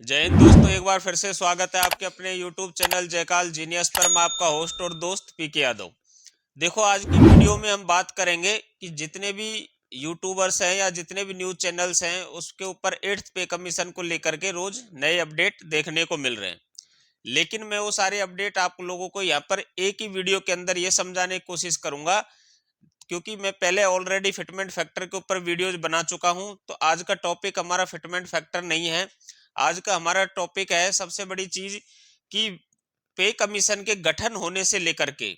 जय हिंद दोस्तों, एक बार फिर से स्वागत है आपके अपने YouTube चैनल जयकाल जीनियस पर। मैं आपका होस्ट और दोस्त पीके यादव। देखो, आज की वीडियो में हम बात करेंगे कि जितने भी यूट्यूबर्स हैं या जितने भी न्यूज चैनल्स हैं उसके ऊपर 8th पे कमीशन को लेकर के रोज नए अपडेट देखने को मिल रहे हैं। लेकिन मैं वो सारे अपडेट आप लोगों को यहाँ पर एक ही वीडियो के अंदर ये समझाने की कोशिश करूंगा, क्योंकि मैं पहले ऑलरेडी फिटमेंट फैक्टर के ऊपर वीडियोज बना चुका हूं। तो आज का टॉपिक हमारा फिटमेंट फैक्टर नहीं है। आज का हमारा टॉपिक है सबसे बड़ी चीज कि पे कमीशन के गठन होने से लेकर के,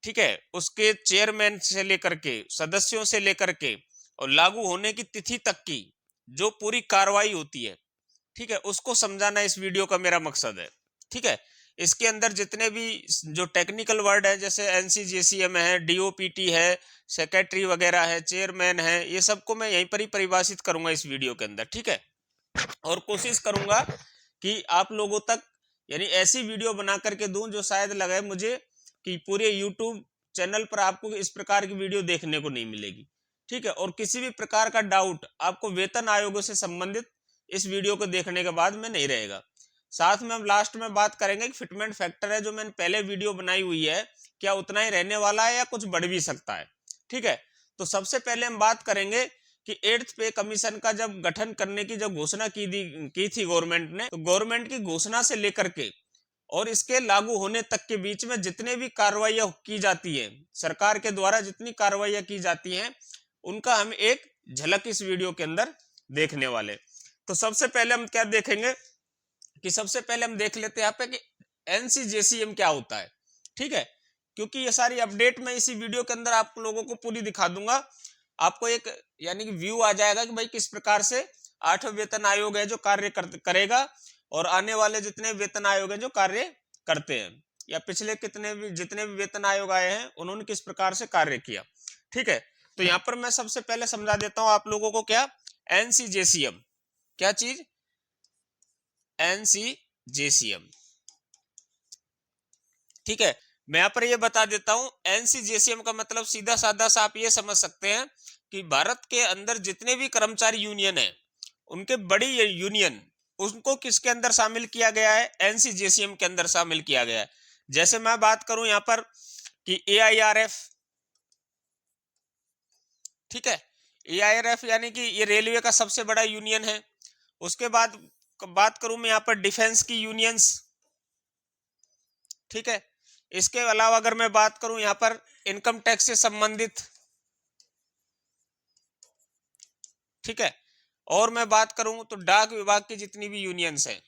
ठीक है, उसके चेयरमैन से लेकर के, सदस्यों से लेकर के और लागू होने की तिथि तक की जो पूरी कार्रवाई होती है, ठीक है, उसको समझाना इस वीडियो का मेरा मकसद है। ठीक है, इसके अंदर जितने भी जो टेक्निकल वर्ड है, जैसे एनसीजेसीएम है, डीओपीटी है, सेक्रेटरी वगैरह है, चेयरमैन है, ये सबको मैं यहीं पर ही परिभाषित करूंगा इस वीडियो के अंदर। ठीक है, और कोशिश करूंगा कि आप लोगों तक यानी ऐसी वीडियो बना करके दूं जो शायद लगे मुझे कि पूरे यूट्यूब चैनल पर आपको इस प्रकार की वीडियो देखने को नहीं मिलेगी। ठीक है, और किसी भी प्रकार का डाउट आपको वेतन आयोगों से संबंधित इस वीडियो को देखने के बाद में नहीं रहेगा। साथ में हम लास्ट में बात करेंगे कि फिटमेंट फैक्टर है जो मैंने पहले वीडियो बनाई हुई है, क्या उतना ही रहने वाला है या कुछ बढ़ भी सकता है। ठीक है, तो सबसे पहले हम बात करेंगे कि 8th पे कमीशन का जब गठन करने की जब घोषणा की थी गवर्नमेंट ने, तो गवर्नमेंट की घोषणा से लेकर के और इसके लागू होने तक के बीच में जितने भी कार्रवाइयां की जाती है, सरकार के द्वारा जितनी कार्रवाइयां की जाती हैं, उनका हम एक झलक इस वीडियो के अंदर देखने वाले। तो सबसे पहले हम क्या देखेंगे कि सबसे पहले हम देख लेते हैं यहाँ पे कि एनसीजेसीएम क्या होता है। ठीक है, क्योंकि ये सारी अपडेट मैं इसी वीडियो के अंदर आप लोगों को पूरी दिखा दूंगा। आपको एक यानी कि व्यू आ जाएगा कि भाई किस प्रकार से 8वां वेतन आयोग है जो कार्य करेगा, और आने वाले जितने वेतन आयोग हैं जो कार्य करते हैं, या पिछले कितने भी जितने भी वेतन आयोग आए हैं उन्होंने किस प्रकार से कार्य किया। ठीक है, तो यहाँ पर मैं सबसे पहले समझा देता हूं आप लोगों को क्या एनसीजेसीएम क्या चीज, एनसीजेसीएम। ठीक है, मैं यहाँ पर ये बता देता हूं, एनसीजेसीएम का मतलब सीधा साधा सा आप ये समझ सकते हैं कि भारत के अंदर जितने भी कर्मचारी यूनियन है, उनके बड़ी यूनियन, उनको किसके अंदर शामिल किया गया है, एनसीजेसीएम के अंदर शामिल किया गया है। जैसे मैं बात करूं यहाँ पर कि एआईआरएफ, ठीक है, एआईआरएफ यानी कि ये रेलवे का सबसे बड़ा यूनियन है। उसके बाद बात करूं मैं यहाँ पर डिफेंस की यूनियंस। ठीक है, इसके अलावा अगर मैं बात करूं यहाँ पर इनकम टैक्स से संबंधित, ठीक है, और मैं बात करूं तो डाक विभाग की जितनी भी यूनियंस हैं,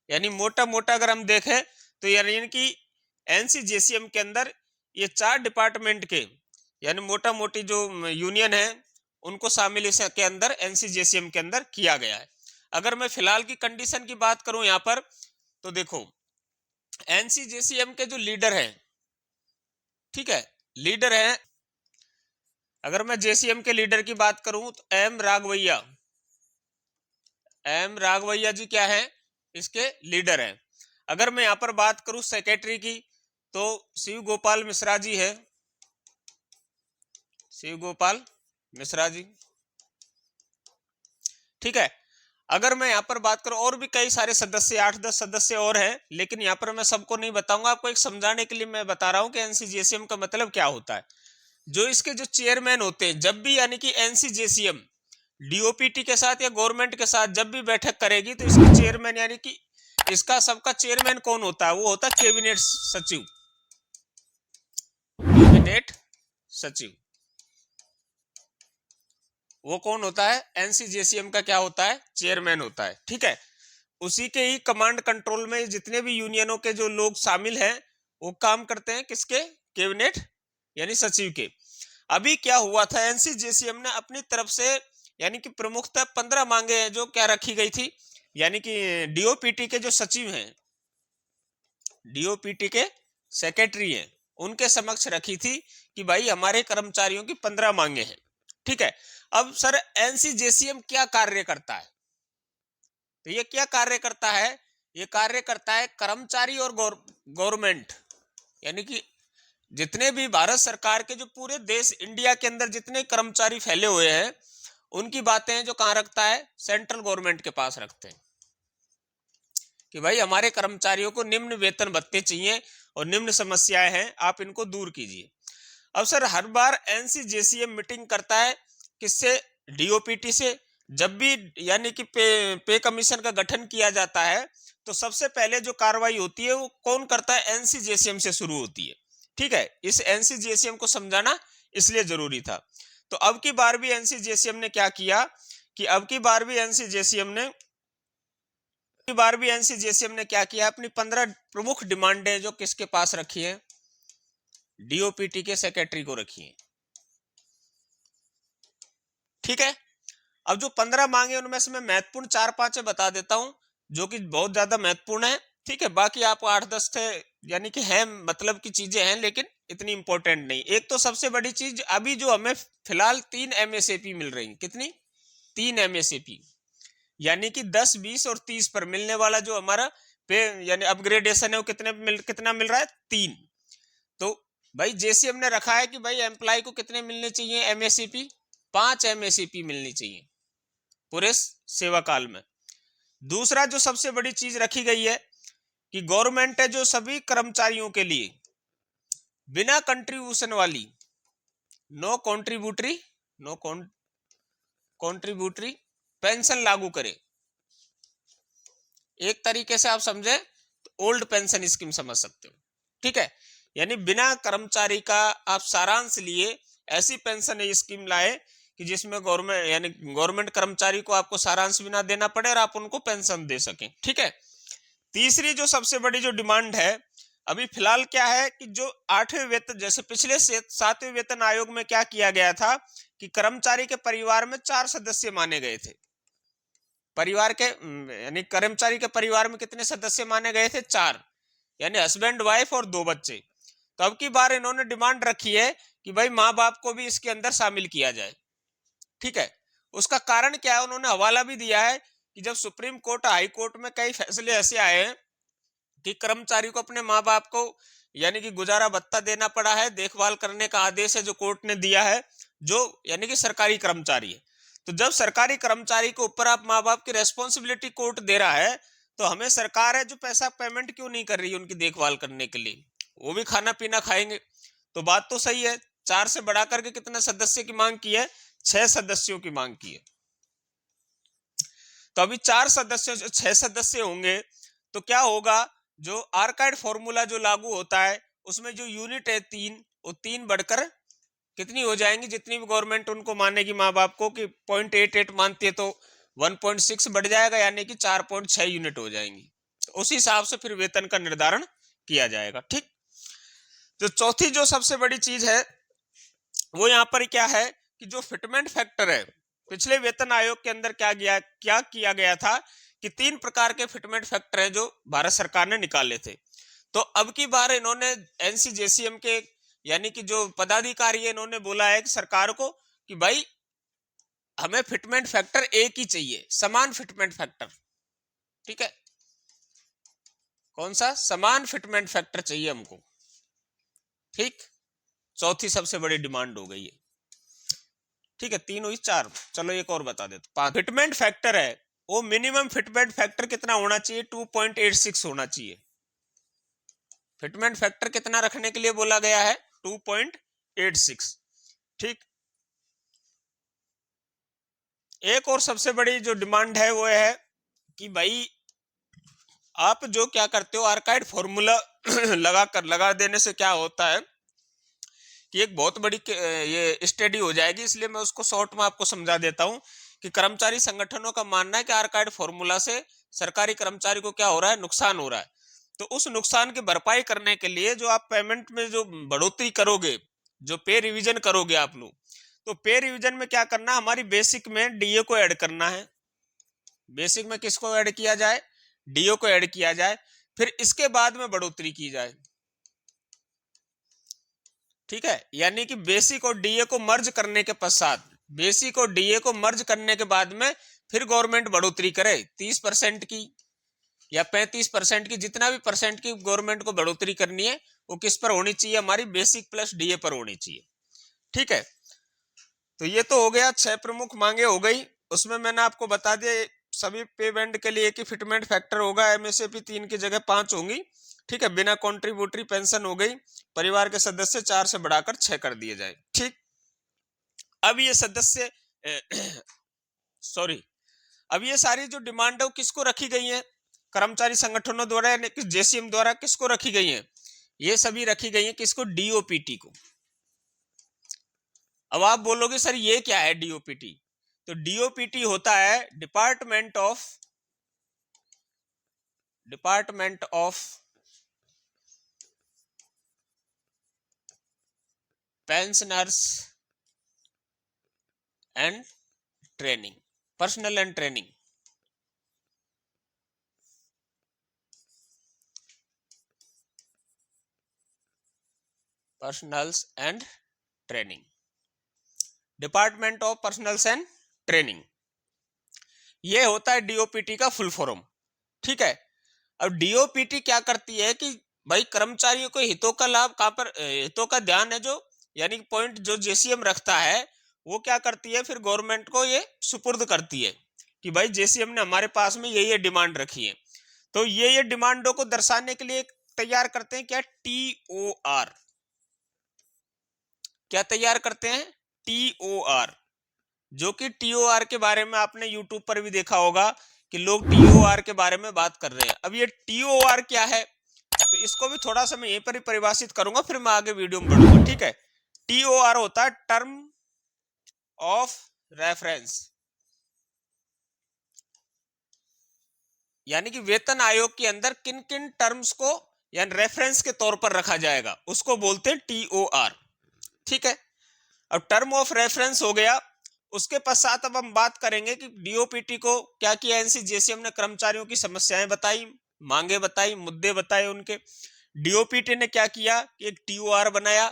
यानी मोटा मोटा अगर हम देखें तो यानी कि एनसीजेसीएम के अंदर ये 4 डिपार्टमेंट के यानी मोटा मोटी जो यूनियन है उनको शामिल इसके अंदर एनसीजेसीएम के अंदर किया गया है। अगर मैं फिलहाल की कंडीशन की बात करूं यहाँ पर, तो देखो एनसीजेसीएम के जो लीडर हैं, ठीक है, लीडर हैं, अगर मैं जेसीएम के लीडर की बात करूं तो एम राघवैया जी क्या है, इसके लीडर हैं। अगर मैं यहां पर बात करूं सेक्रेटरी की, तो शिव गोपाल मिश्रा जी है, शिव गोपाल मिश्रा जी। ठीक है, अगर मैं यहाँ पर बात करूं और भी कई सारे सदस्य, 8-10 सदस्य और हैं, लेकिन यहाँ पर मैं सबको नहीं बताऊंगा, आपको एक समझाने के लिए मैं बता रहा हूं कि एनसीजेसीएम का मतलब क्या होता है। जो इसके जो चेयरमैन होते हैं, जब भी यानी कि एनसीजेसीएम डीओपीटी के साथ या गवर्नमेंट के साथ जब भी बैठक करेगी, तो इसके चेयरमैन यानी कि इसका सबका चेयरमैन कौन होता है, वो होता है कैबिनेट सचिव, कैबिनेट सचिव। वो कौन होता है, एनसीजेसीएम का क्या होता है, चेयरमैन होता है। ठीक है, उसी के ही कमांड कंट्रोल में जितने भी यूनियनों के जो लोग शामिल हैं वो काम करते हैं किसके, कैबिनेट यानी सचिव के। अभी क्या हुआ था, एनसीजेसीएम ने अपनी तरफ से यानी कि प्रमुखतः 15 मांगे हैं जो क्या रखी गई थी, यानी कि डीओपीटी के जो सचिव हैं, डीओपीटी के सेक्रेटरी हैं, उनके समक्ष रखी थी कि भाई हमारे कर्मचारियों की 15 मांगे हैं। ठीक है, अब सर एनसीजेसीएम क्या कार्य करता है, तो ये क्या कार्य करता है, ये कार्य करता है कर्मचारी और गवर्नमेंट, यानी कि जितने भी भारत सरकार के जो पूरे देश इंडिया के अंदर जितने कर्मचारी फैले हुए हैं उनकी बातें जो कहाँ रखता है, सेंट्रल गवर्नमेंट के पास रखते हैं कि भाई हमारे कर्मचारियों को निम्न वेतन भत्ते चाहिए और निम्न समस्याएं हैं, आप इनको दूर कीजिए। अब सर हर बार एनसीजेसीएम मीटिंग करता है किससे, डीओपीटी से। जब भी यानी कि पे कमीशन का गठन किया जाता है तो सबसे पहले जो कार्रवाई होती है वो कौन करता है, एनसीजेसीएम से शुरू होती है। ठीक है, इस एनसीजेसीएम को समझाना इसलिए जरूरी था। तो अब की बार भी एनसीजेसीएम ने क्या किया कि अब की बार भी एनसीजेसीएम ने क्या किया, अपनी 15 प्रमुख डिमांडें जो किसके पास रखी है, डीओपीटी के सेक्रेटरी को रखी है। ठीक है, अब जो 15 मांगे उनमें से मैं महत्वपूर्ण 4-5 बता देता हूं जो कि बहुत ज्यादा महत्वपूर्ण है। ठीक है, बाकी आपको 8-10 थे यानी कि है मतलब की चीजें हैं लेकिन इतनी इंपॉर्टेंट नहीं। एक तो सबसे बड़ी चीज अभी जो हमें फिलहाल 3 एमएसएपी मिल रही, कितनी, 3 एमएसएपी, यानी कि 10, 20 और 30 पर मिलने वाला जो हमारा पे यानी अपग्रेडेशन है वो कितना मिल रहा है, 3। तो भाई जेसीएम ने रखा है कि भाई एम्प्लॉय को कितने मिलने चाहिए एमएससीपी, 5 एमएससीपी मिलनी चाहिए पूरे सेवा काल में। दूसरा जो सबसे बड़ी चीज रखी गई है कि गवर्नमेंट है जो सभी कर्मचारियों के लिए बिना कंट्रीब्यूशन वाली नो कॉन्ट्रीब्यूटरी पेंशन लागू करे। एक तरीके से आप समझे तो ओल्ड पेंशन स्कीम समझ सकते हो। ठीक है, यानी बिना कर्मचारी का आप सारांश लिए ऐसी पेंशन स्कीम लाए कि जिसमें गवर्नमेंट कर्मचारी को आपको सारांश भी ना देना पड़े और आप उनको पेंशन दे सकें। ठीक है, तीसरी जो सबसे बड़ी जो डिमांड है अभी फिलहाल क्या है कि जो 8वें वेतन, जैसे पिछले 7वें वेतन आयोग में क्या किया गया था कि कर्मचारी के परिवार में 4 सदस्य माने गए थे। परिवार के यानी कर्मचारी के परिवार में कितने सदस्य माने गए थे, 4, यानी हस्बैंड, वाइफ और 2 बच्चे। तो अब की बार इन्होंने डिमांड रखी है कि भाई माँ बाप को भी इसके अंदर शामिल किया जाए। ठीक है, उसका कारण क्या है, उन्होंने हवाला भी दिया है कि जब सुप्रीम कोर्ट, हाई कोर्ट में कई फैसले ऐसे आए हैं कि कर्मचारी को अपने माँ बाप को यानी कि गुजारा भत्ता देना पड़ा है, देखभाल करने का आदेश है जो कोर्ट ने दिया है, जो यानी कि सरकारी कर्मचारी है। तो जब सरकारी कर्मचारी के ऊपर आप माँ बाप की रेस्पॉन्सिबिलिटी कोर्ट दे रहा है तो हमें सरकार है जो पैसा पेमेंट क्यों नहीं कर रही है उनकी देखभाल करने के लिए, वो भी खाना पीना खाएंगे। तो बात तो सही है, 4 से बढ़ा करके कितने सदस्य की मांग की है, 6 सदस्यों की मांग की है। तो अभी 4 सदस्य, 6 सदस्य होंगे तो क्या होगा, जो आर्काइड फॉर्मूला जो लागू होता है उसमें जो यूनिट है 3, वो 3 बढ़कर कितनी हो जाएंगी, जितनी भी गवर्नमेंट उनको मानेगी माँ बाप को कि 0.88 मानती है तो 1.6 बढ़ जाएगा, यानी कि 4.6 यूनिट हो जाएंगी। तो उस हिसाब से फिर वेतन का निर्धारण किया जाएगा। ठीक, तो चौथी जो सबसे बड़ी चीज है वो यहाँ पर क्या है कि जो फिटमेंट फैक्टर है, पिछले वेतन आयोग के अंदर क्या किया गया था कि 3 प्रकार के फिटमेंट फैक्टर हैं जो भारत सरकार ने निकाले थे। तो अब की बार इन्होंने एनसीजेसीएम के यानी कि जो पदाधिकारी है इन्होंने बोला है कि सरकार को कि भाई हमें फिटमेंट फैक्टर एक ही चाहिए, समान फिटमेंट फैक्टर। ठीक है, कौन सा, समान फिटमेंट फैक्टर चाहिए हमको। ठीक, चौथी सबसे बड़ी डिमांड हो गई है। ठीक है, 3 हुई, 4, चलो एक और बता देते। 5 फिटमेंट फैक्टर है, वो मिनिमम फिटमेंट फैक्टर कितना होना चाहिए, 2.86 होना चाहिए। फिटमेंट फैक्टर कितना रखने के लिए बोला गया है, 2.86। ठीक, एक और सबसे बड़ी जो डिमांड है वो है कि भाई आप जो क्या करते हो, आर्काइड फॉर्मूला लगा देने से क्या होता है कि एक बहुत बड़ी ये स्टडी हो जाएगी, इसलिए मैं उसको शॉर्ट में आपको समझा देता हूं कि कर्मचारी संगठनों का मानना है कि आर्काइड फॉर्मूला से सरकारी कर्मचारी को क्या हो रहा है, नुकसान हो रहा है। तो उस नुकसान की भरपाई करने के लिए जो आप पेमेंट में जो बढ़ोतरी करोगे, जो पे रिवीजन करोगे आप लोग, तो पे रिवीजन में क्या करना, हमारी बेसिक में डीए को ऐड करना है। बेसिक में किसको ऐड किया जाए, डीओ को ऐड किया जाए, फिर इसके बाद में बढ़ोतरी की जाए। ठीक है, यानी कि बेसिक और डीए को मर्ज करने के पश्चात, बेसिक और डीए को मर्ज करने के बाद में फिर गवर्नमेंट बढ़ोतरी करे 30% की या 35% की, जितना भी परसेंट की गवर्नमेंट को बढ़ोतरी करनी है वो किस पर होनी चाहिए, हमारी बेसिक प्लस डीए पर होनी चाहिए। ठीक है, तो ये तो हो गया, 6 प्रमुख मांगे हो गई। उसमें मैंने आपको बता दिया सभी पे बैंड के लिए एक ही फिटमेंट फैक्टर होगा, एमएसएपी 3 की जगह 5 होंगी। ठीक है, बिना कॉन्ट्रीब्यूटरी पेंशन हो गई, परिवार के सदस्य 4 से बढ़ाकर 6 कर दिए जाए। ठीक, अब ये सदस्य सॉरी अब ये सारी जो डिमांड है वो किसको रखी गई है? कर्मचारी संगठनों द्वारा यानी कि जेसीएम द्वारा किसको रखी गई है? ये सभी रखी गई है किसको? डीओपीटी को। अब आप बोलोगे सर ये क्या है डीओपीटी? तो डीओपीटी होता है department of pensioners and training, personal and training. Personals and training, department of personals and training, ये होता है डीओपीटी का फुल फॉर्म। ठीक है, अब डीओपीटी क्या करती है कि भाई कर्मचारियों को हितों का लाभ कहां पर, हितों का ध्यान है जो, यानी पॉइंट जो जेसीएम रखता है वो क्या करती है फिर गवर्नमेंट को ये सुपुर्द करती है कि भाई जेसीएम ने हमारे पास में ये डिमांड रखी है। तो ये डिमांडों को दर्शाने के लिए तैयार करते हैं क्या? टीओआर। क्या तैयार करते हैं? टीओआर। जो कि टीओआर के बारे में आपने यूट्यूब पर भी देखा होगा कि लोग टीओआर के बारे में बात कर रहे हैं। अब ये टीओआर क्या है तो इसको भी थोड़ा सा मैं यहीं पर ही परिभाषित करूंगा, फिर मैं आगे वीडियो में बढ़ूंगा। ठीक है, टीओआर होता है टर्म ऑफ रेफरेंस, यानी कि वेतन आयोग के अंदर किन किन टर्म्स को यानी रेफरेंस के तौर पर रखा जाएगा उसको बोलते हैं टीओआर। ठीक है, अब टर्म ऑफ रेफरेंस हो गया। उसके पश्चात अब हम बात करेंगे कि डीओपीटी को क्या किया एनसीजेसीएम ने, कर्मचारियों की समस्याएं बताई, मांगे बताई, मुद्दे बताए उनके। डीओपीटी ने क्या किया कि एक टीओआर बनाया।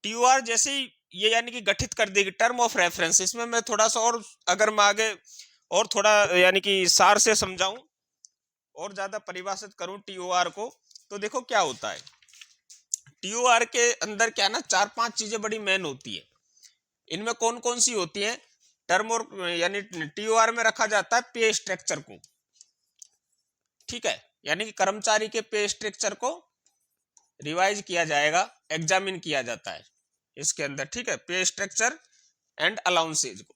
टीओआर जैसे ही ये यानी कि गठित कर देगी टर्म ऑफ रेफरेंस। इसमें मैं थोड़ा सा और अगर मैं आगे और थोड़ा यानी कि सार से समझाऊं और ज्यादा परिभाषित करूं टीओआर को, तो देखो क्या होता है। टीओआर के अंदर क्या ना 4-5 चीजें बड़ी मेन होती है। इनमें कौन कौन सी होती हैं? टर्म और यानी टीओआर में रखा जाता है पे स्ट्रक्चर को। ठीक है, यानी कि कर्मचारी के पे स्ट्रक्चर को रिवाइज किया जाएगा, एग्जामिन किया जाता है इसके अंदर। ठीक है, पे स्ट्रक्चर एंड अलाउंसेज को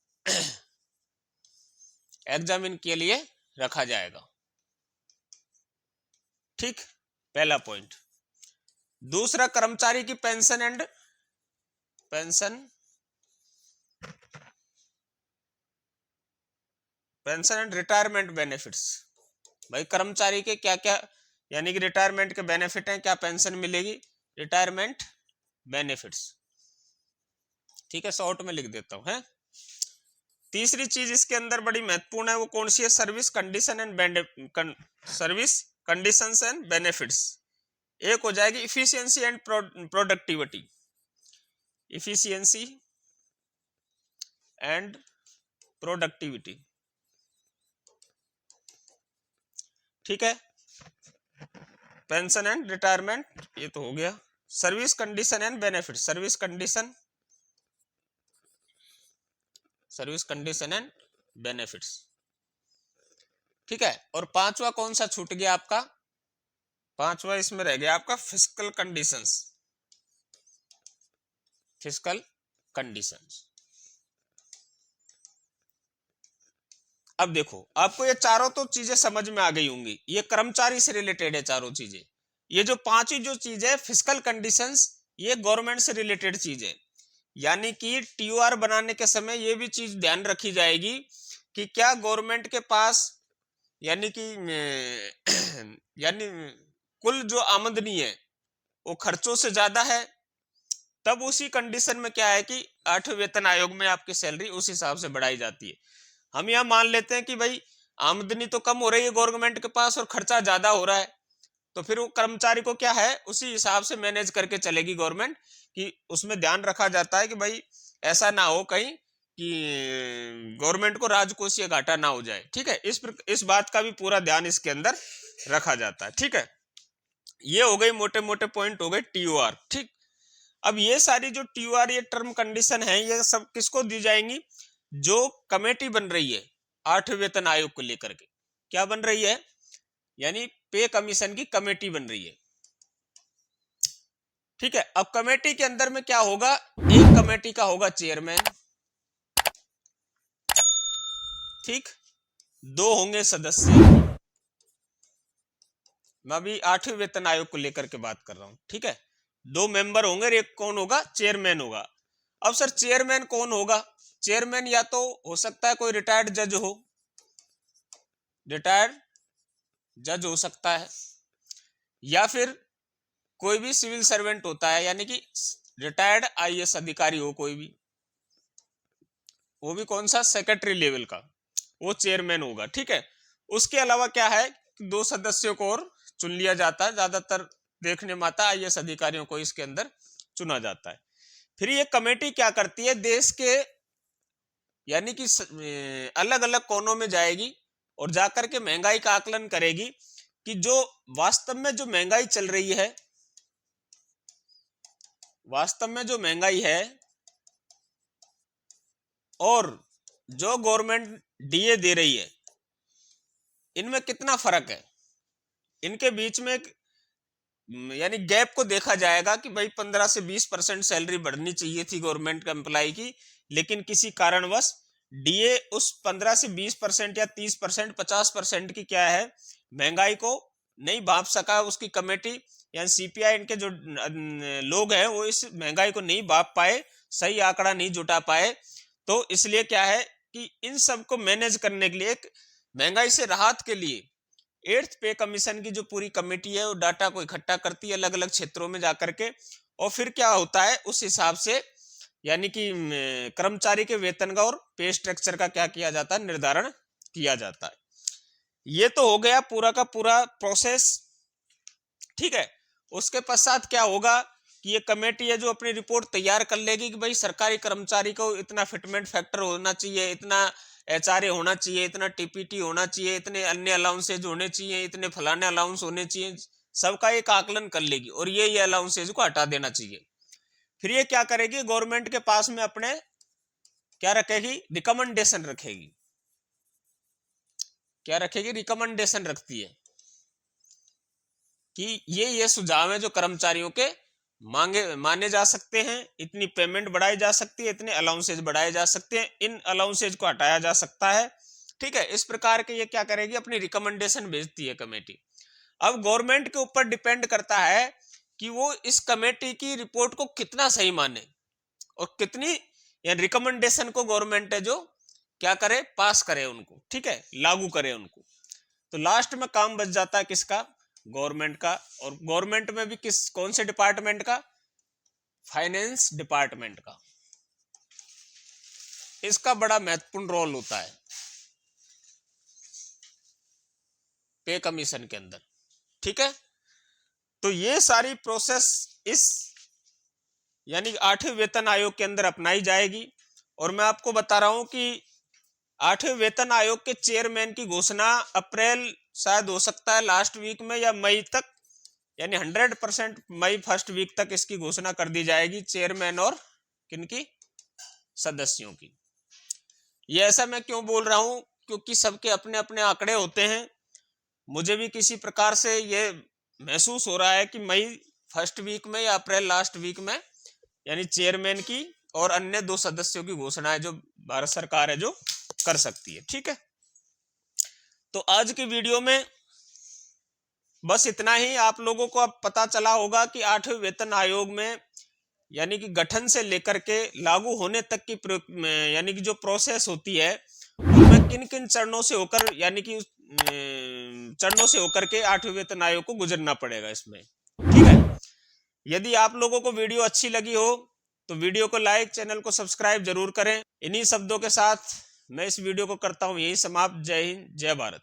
एग्जामिन के लिए रखा जाएगा। ठीक, पहला पॉइंट। दूसरा, कर्मचारी की पेंशन एंड रिटायरमेंट बेनिफिट्स। भाई कर्मचारी के क्या क्या यानी कि रिटायरमेंट के बेनिफिट हैं, क्या पेंशन मिलेगी, रिटायरमेंट बेनिफिट्स। ठीक है, शॉर्ट में लिख देता हूं है। तीसरी चीज इसके अंदर बड़ी महत्वपूर्ण है, वो कौन सी है? Service condition and benefits. एक हो जाएगी efficiency and productivity, efficiency and productivity. ठीक है, पेंशन एंड रिटायरमेंट ये तो हो गया। Service condition and benefit, service condition and benefits. ठीक है, और पांचवा कौन सा छूट गया आपका? पांचवा इसमें रह गया आपका फिस्कल कंडीशंस, फिस्कल कंडीशंस। अब देखो आपको ये चारों तो चीजें समझ में आ गई होंगी, ये कर्मचारी से रिलेटेड है चारों चीजें। ये जो पांचवी जो चीज है फिस्कल कंडीशंस, ये गवर्नमेंट से रिलेटेड चीज है। यानी कि टीओआर बनाने के समय ये भी चीज ध्यान रखी जाएगी कि क्या गवर्नमेंट के पास यानी कि यानी कुल जो आमदनी है वो खर्चों से ज्यादा है, तब उसी कंडीशन में क्या है कि 8वें वेतन आयोग में आपकी सैलरी उस हिसाब से बढ़ाई जाती है। हम यह मान लेते हैं कि भाई आमदनी तो कम हो रही है गवर्नमेंट के पास और खर्चा ज्यादा हो रहा है, तो फिर वो कर्मचारी को क्या है उसी हिसाब से मैनेज करके चलेगी गवर्नमेंट, कि उसमें ध्यान रखा जाता है कि भाई ऐसा ना हो कहीं कि गवर्नमेंट को राजकोषीय घाटा ना हो जाए। ठीक है, इस बात का भी पूरा ध्यान इसके अंदर रखा जाता है। ठीक है, ये हो गई मोटे मोटे पॉइंट हो गए टीओआर। ठीक, अब ये सारी जो TOR ये टर्म कंडीशन है ये सब किसको दी जाएंगी? जो कमेटी बन रही है 8वें वेतन आयोग को लेकर के। क्या बन रही है? यानी पे कमीशन की कमेटी बन रही है। ठीक है, अब कमेटी के अंदर में क्या होगा? एक कमेटी का होगा चेयरमैन, ठीक, 2 होंगे सदस्य। मैं अभी 8वें वेतन आयोग को लेकर के बात कर रहा हूं। ठीक है, 2 मेंबर होंगे और एक कौन होगा? चेयरमैन होगा। अब सर चेयरमैन कौन होगा? चेयरमैन या तो हो सकता है कोई रिटायर्ड जज हो, रिटायर्ड जज हो सकता है, या फिर कोई भी सिविल सर्वेंट होता है, यानी कि रिटायर्ड IAS अधिकारी हो कोई भी, वो भी कौन सा? सेक्रेटरी लेवल का, वो चेयरमैन होगा। ठीक है, उसके अलावा क्या है? 2 सदस्यों को और चुन लिया जाता है। ज्यादातर देखने में आता है IAS अधिकारियों को इसके अंदर चुना जाता है। फिर ये कमेटी क्या करती है? देश के यानी कि अलग अलग कोनों में जाएगी और जाकर के महंगाई का आकलन करेगी कि जो वास्तव में जो महंगाई चल रही है, वास्तव में जो महंगाई है और जो गवर्नमेंट DA दे रही है, इनमें कितना फर्क है। इनके बीच में यानी गैप को देखा जाएगा कि भाई 15 से 20% सैलरी बढ़नी चाहिए थी गवर्नमेंट एम्प्लॉय की, लेकिन किसी कारणवश DA उस 15 से 20% या 30%, 50% की क्या है महंगाई को नहीं भांप सका। उसकी कमेटी यानी CPI इनके जो लोग हैं वो इस महंगाई को नहीं भांप पाए, सही आंकड़ा नहीं जुटा पाए। तो इसलिए क्या है कि इन सब को मैनेज करने के लिए, एक महंगाई से राहत के लिए 8th पे कमीशन की जो पूरी कमेटी है वो डाटा को इकट्ठा करती है अलग अलग क्षेत्रों में जाकर के, और फिर क्या होता है उस हिसाब से यानी कि कर्मचारी के वेतन का और पे स्ट्रक्चर का क्या किया जाता है? निर्धारण किया जाता है। ये तो हो गया पूरा का पूरा प्रोसेस। ठीक है, उसके पश्चात क्या होगा कि ये कमेटी है जो अपनी रिपोर्ट तैयार कर लेगी कि भाई सरकारी कर्मचारी को इतना फिटमेंट फैक्टर होना चाहिए, इतना HRA होना चाहिए, इतना TPT होना चाहिए, इतने अन्य अलाउंसेज होने चाहिए, इतने फलाने अलाउंस होने चाहिए, सबका एक आकलन कर लेगी और ये अलाउंसेज को हटा देना चाहिए। फिर ये क्या करेगी? गवर्नमेंट के पास में अपने क्या रखेगी? रिकमेंडेशन रखेगी। क्या रखेगी? रिकमेंडेशन रखती है कि ये सुझाव है जो कर्मचारियों के माने जा सकते हैं, इतनी पेमेंट बढ़ाई जा सकती है, इतने अलाउंसेज बढ़ाए जा सकते हैं, इन अलाउंसेज को हटाया जा सकता है। ठीक है, इस प्रकार के ये क्या करेगी? अपनी रिकमेंडेशन भेजती है कमेटी। अब गवर्नमेंट के ऊपर डिपेंड करता है कि वो इस कमेटी की रिपोर्ट को कितना सही माने और कितनी रिकमेंडेशन को गवर्नमेंट है जो क्या करे? पास करे उनको। ठीक है, लागू करे उनको। तो लास्ट में काम बच जाता है किसका? गवर्नमेंट का। और गवर्नमेंट में भी कौन से डिपार्टमेंट का? फाइनेंस डिपार्टमेंट का। इसका बड़ा महत्वपूर्ण रोल होता है पे कमीशन के अंदर। ठीक है, तो ये सारी प्रोसेस इस यानी 8वें वेतन आयोग के अंदर अपनाई जाएगी। और मैं आपको बता रहा हूं कि 8वें वेतन आयोग के चेयरमैन की घोषणा अप्रैल शायद हो सकता है लास्ट वीक में या मई तक, यानी 100% मई फर्स्ट वीक तक इसकी घोषणा कर दी जाएगी, चेयरमैन और किनकी? सदस्यों की। ये ऐसा मैं क्यों बोल रहा हूं? क्योंकि सबके अपने अपने आंकड़े होते हैं। मुझे भी किसी प्रकार से ये महसूस हो रहा है कि मई फर्स्ट वीक में या अप्रैल लास्ट वीक में यानी चेयरमैन की और अन्य 2 सदस्यों की घोषणा है जो भारत सरकार है जो कर सकती है। ठीक है, तो आज की वीडियो में बस इतना ही। आप लोगों को अब पता चला होगा कि 8वें वेतन आयोग में यानी कि गठन से लेकर के लागू होने तक की यानी कि जो प्रोसेस होती है उनमें किन किन चरणों से होकर यानी कि चरणों से होकर के 8वें वेतन आयोग को गुजरना पड़ेगा इसमें। ठीक है, यदि आप लोगों को वीडियो अच्छी लगी हो तो वीडियो को लाइक, चैनल को सब्सक्राइब जरूर करें। इन्हीं शब्दों के साथ मैं इस वीडियो को करता हूं यही समाप्त। जय हिंद, जय भारत।